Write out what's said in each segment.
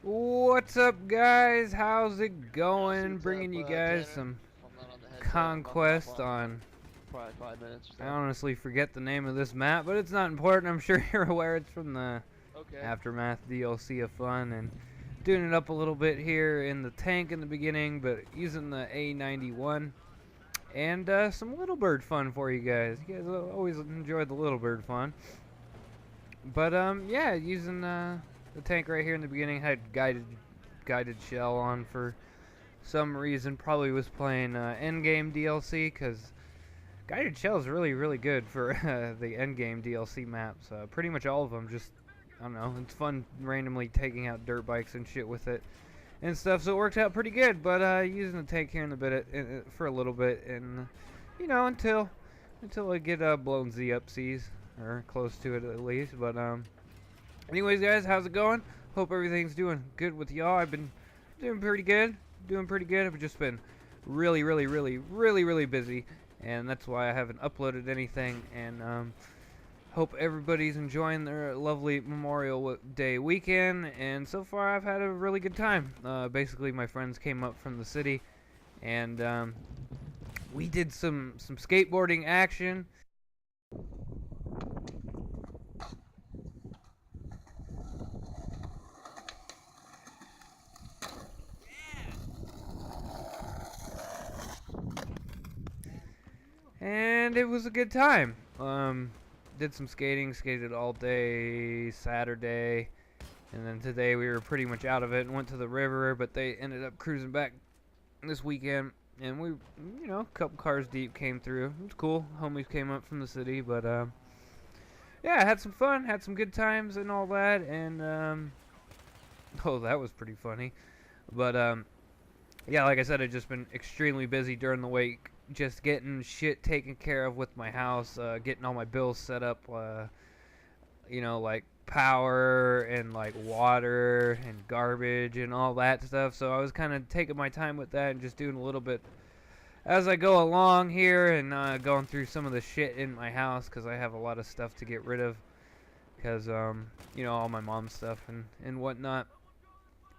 What's up, guys? How's it going? What's Bringing up, you guys Tanner? some I'm not on the headset. I'm about to hop conquest on in on. probably 5 minutes or I so. honestly forget the name of this map, but it's not important. I'm sure you're aware it's from the Okay. Aftermath DLC of Fun, and doing it up a little bit here in the tank in the beginning, but using the A91 and some Little Bird fun for you guys. You guys always enjoy the Little Bird fun. But yeah, using the tank right here in the beginning. Had guided shell on for some reason. Probably was playing endgame DLC, because guided shell is really good for the endgame DLC maps. Pretty much all of them. Just, I don't know, it's fun randomly taking out dirt bikes and shit with it and stuff. So it worked out pretty good. But using the tank here in the bit for a little bit, and until I get blown Z up seas, or close to it at least. But anyways, guys, how's it going? Hope everything's doing good with y'all. I've been doing pretty good. I've just been really busy, and that's why I haven't uploaded anything. And hope everybody's enjoying their lovely Memorial Day weekend. And so far, I've had a really good time. Basically, my friends came up from the city, and we did some skateboarding action. And it was a good time. Did some skating, skated all day Saturday, and then today we were pretty much out of it and went to the river, but they ended up cruising back this weekend, and we, a couple cars deep came through. It was cool. Homies came up from the city, but yeah, had some fun, had some good times and all that, and oh, that was pretty funny. But yeah, like I said, I've just been extremely busy during the week, just getting shit taken care of with my house, getting all my bills set up, like power and like water and garbage and all that stuff. So I was kind of taking my time with that and just doing a little bit as I go along here, and going through some of the shit in my house, because I have a lot of stuff to get rid of, because all my mom's stuff and whatnot,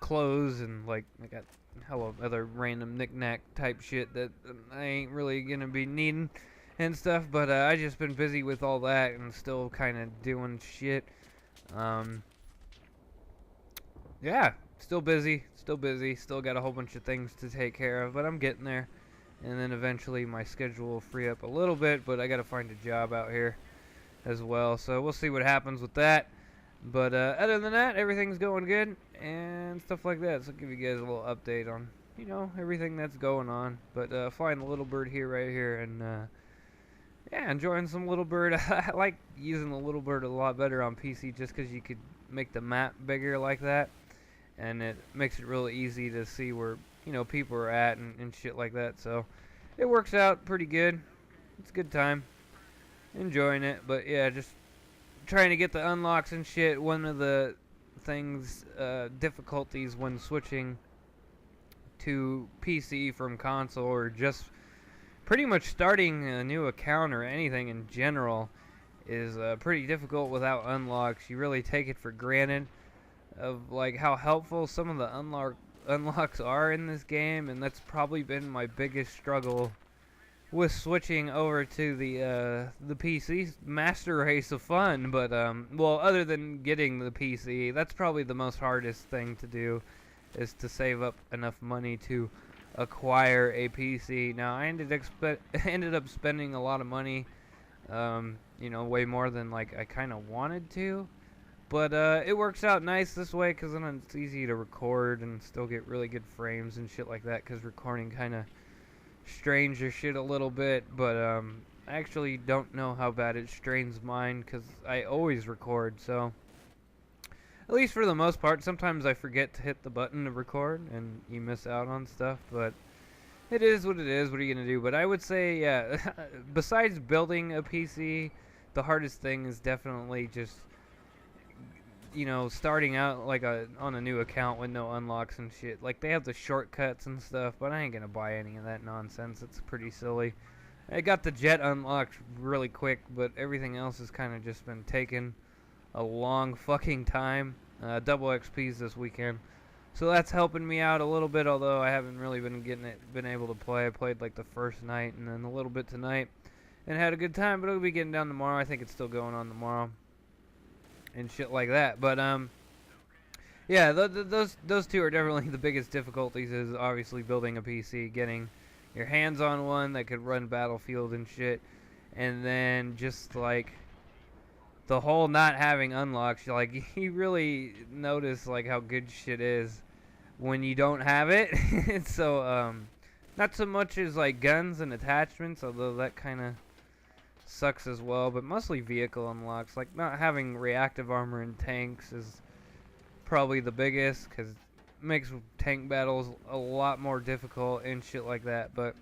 clothes, and like I got hella other random knick-knack type shit that I ain't really gonna be needing and stuff. But I just been busy with all that and still kind of doing shit. Um, yeah, still busy, still got a whole bunch of things to take care of, but I'm getting there. And then eventually my schedule will free up a little bit, but I gotta find a job out here as well, so we'll see what happens with that. But other than that, everything's going good and stuff like that. So I'll give you guys a little update on, everything that's going on. But flying the Little Bird here, right here, and yeah, enjoying some Little Bird. I like using the Little Bird a lot better on PC, just because you could make the map bigger like that, and it makes it really easy to see where people are at and shit like that. So it works out pretty good. It's a good time, enjoying it. But yeah, just trying to get the unlocks and shit. One of the difficulties when switching to PC from console, or just pretty much starting a new account or anything in general, is pretty difficult without unlocks. You really take it for granted of like how helpful some of the unlocks are in this game, and that's probably been my biggest struggle with switching over to the PC master race of fun. But well, other than getting the PC, that's probably the most hardest thing to do, is to save up enough money to acquire a PC. Now I ended up spending a lot of money, way more than like I kind of wanted to. But it works out nice this way, because then it's easy to record and still get really good frames and shit like that, because recording kind of strains your shit a little bit. But I actually don't know how bad it strains mine, because I always record. So at least for the most part, sometimes I forget to hit the button to record and you miss out on stuff. But it is what it is. What are you gonna do? But I would say, yeah, besides building a PC, the hardest thing is definitely just starting out like on a new account with no unlocks and shit. Like, they have the shortcuts and stuff, but I ain't gonna buy any of that nonsense. It's pretty silly. I got the jet unlocked really quick, but everything else has kind of just been taking a long fucking time. Double XPs this weekend. So that's helping me out a little bit, although I haven't really been able to play. I played like the first night and then a little bit tonight and had a good time, but it'll be getting down tomorrow. I think it's still going on tomorrow and shit like that. But yeah, those two are definitely the biggest difficulties. Is obviously building a PC, getting your hands on one that could run Battlefield and shit, and then just like the whole not having unlocks. Like you really notice like how good shit is when you don't have it. So not so much as like guns and attachments, although that kind of sucks as well, but mostly vehicle unlocks. Like not having reactive armor and tanks is probably the biggest, because it makes tank battles a lot more difficult and shit like that. But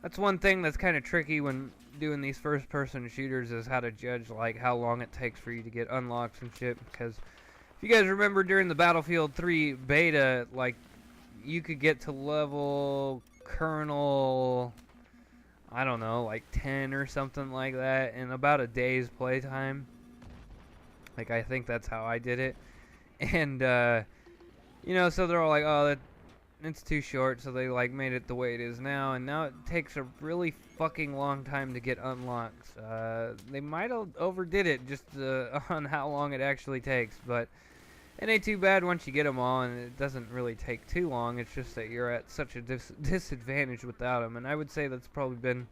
that's one thing that's kind of tricky when doing these first person shooters, is how to judge like how long it takes for you to get unlocks and shit. Because if you guys remember during the Battlefield 3 beta, like you could get to level Colonel, I don't know, like 10 or something like that in about a day's playtime. Like, I think that's how I did it. And, you know, so they're all like, oh, it's too short, so they, like, made it the way it is now. And now it takes a really fucking long time to get unlocks. They might have overdid it just on how long it actually takes. But it ain't too bad once you get them all, and it doesn't really take too long. It's just that you're at such a disadvantage without them. And I would say that's probably been,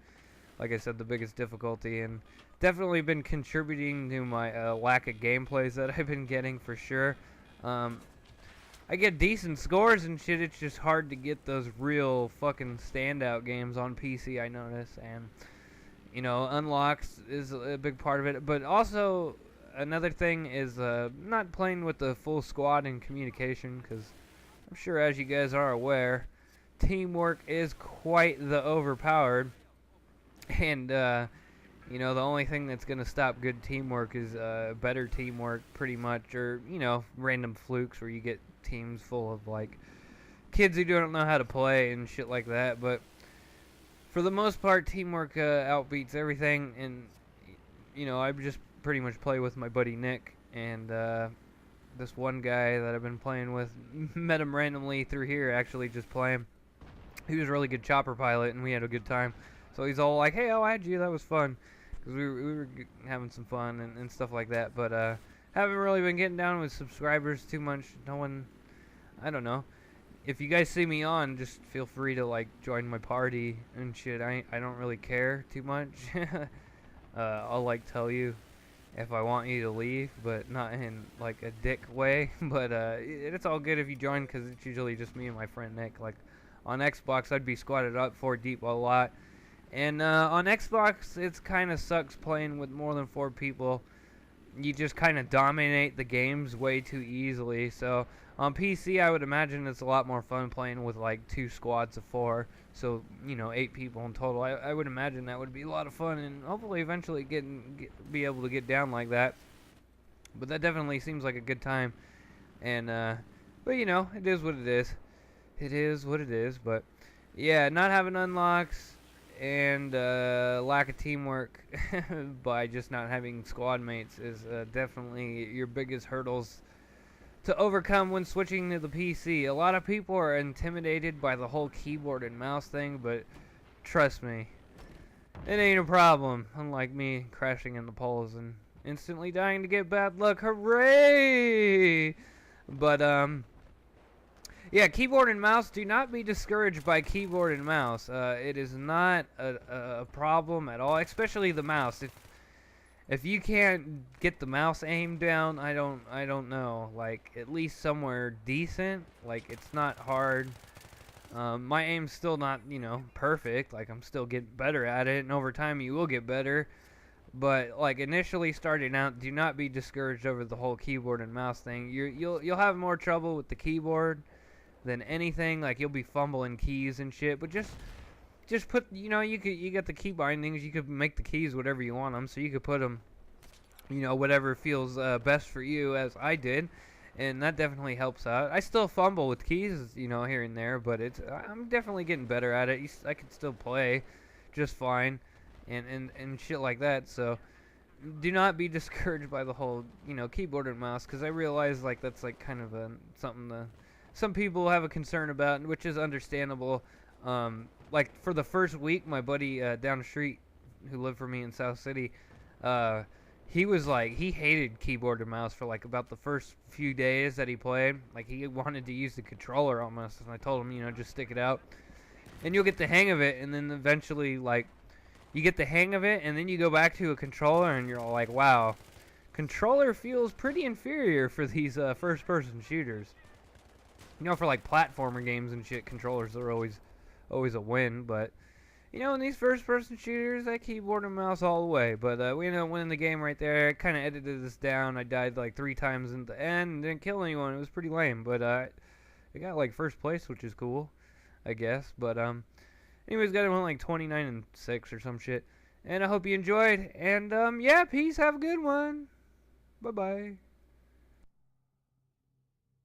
like I said, the biggest difficulty. And definitely been contributing to my lack of gameplays that I've been getting, for sure. I get decent scores and shit. It's just hard to get those real fucking standout games on PC, I notice. And, you know, unlocks is a big part of it. But also, another thing is not playing with the full squad in communication, because I'm sure, as you guys are aware, teamwork is quite the overpowered. And, you know, the only thing that's going to stop good teamwork is better teamwork, pretty much. Or, you know, random flukes where you get teams full of, like, kids who don't know how to play and shit like that. But for the most part, teamwork outbeats everything. And, you know, I just pretty much play with my buddy Nick. And this one guy that I've been playing with, met him randomly through here, actually, just playing. He was a really good chopper pilot, and we had a good time. So he's all like, hey, I'll add you, that was fun. Because we were having some fun and stuff like that. But haven't really been getting down with subscribers too much. No one, I don't know. If you guys see me on, just feel free to, like, join my party and shit. I don't really care too much. I'll, like, tell you if I want you to leave, but not in, like, a dick way. But it's all good if you join, because it's usually just me and my friend Nick. Like, on Xbox, I'd be squatted up 4 deep a lot. And on Xbox, it kind of sucks playing with more than 4 people. You just kind of dominate the games way too easily. So on PC, I would imagine it's a lot more fun playing with like 2 squads of 4. So, you know, 8 people in total. I would imagine that would be a lot of fun, and hopefully eventually be able to get down like that. But that definitely seems like a good time. And but you know, it is what it is. It is what it is. But yeah, not having unlocks and lack of teamwork by just not having squad mates is definitely your biggest hurdles to overcome when switching to the PC. A lot of people are intimidated by the whole keyboard and mouse thing, but trust me, it ain't a problem. Unlike me crashing in the polls and instantly dying to get bad luck. Hooray! But yeah, keyboard and mouse, do not be discouraged by keyboard and mouse. It is not a problem at all, especially the mouse. If you can't get the mouse aim down, I don't know, like, at least somewhere decent. Like, it's not hard. My aim's still not, you know, perfect. Like, I'm still getting better at it, and over time you will get better. But like, initially starting out, do not be discouraged over the whole keyboard and mouse thing. You'll have more trouble with the keyboard than anything. Like, you'll be fumbling keys and shit, but just put, you know, you got the key bindings, you could make the keys whatever you want them, so you could put them, you know, whatever feels best for you, as I did, and that definitely helps out. I still fumble with keys, you know, here and there, but I'm definitely getting better at it. I can still play just fine and shit like that. So do not be discouraged by the whole, keyboard and mouse, because I realize like that's like kind of something some people have a concern about, which is understandable. Like for the first week, my buddy down the street, who lived for me in South City, he was like, he hated keyboard and mouse for like about the first few days that he played. Like he wanted to use the controller almost, and I told him, just stick it out, and you'll get the hang of it. And then eventually, like, you get the hang of it, and then you go back to a controller, and you're all like, wow, controller feels pretty inferior for these first-person shooters. For like platformer games and shit, controllers are always a win. But in these first-person shooters, that keyboard and mouse all the way. But we ended up winning the game right there. I kind of edited this down. I died like 3 times in the end and didn't kill anyone. It was pretty lame. But I got like first place, which is cool, I guess. But anyways, got it went like 29-6 or some shit. And I hope you enjoyed. And yeah, peace. Have a good one. Bye bye.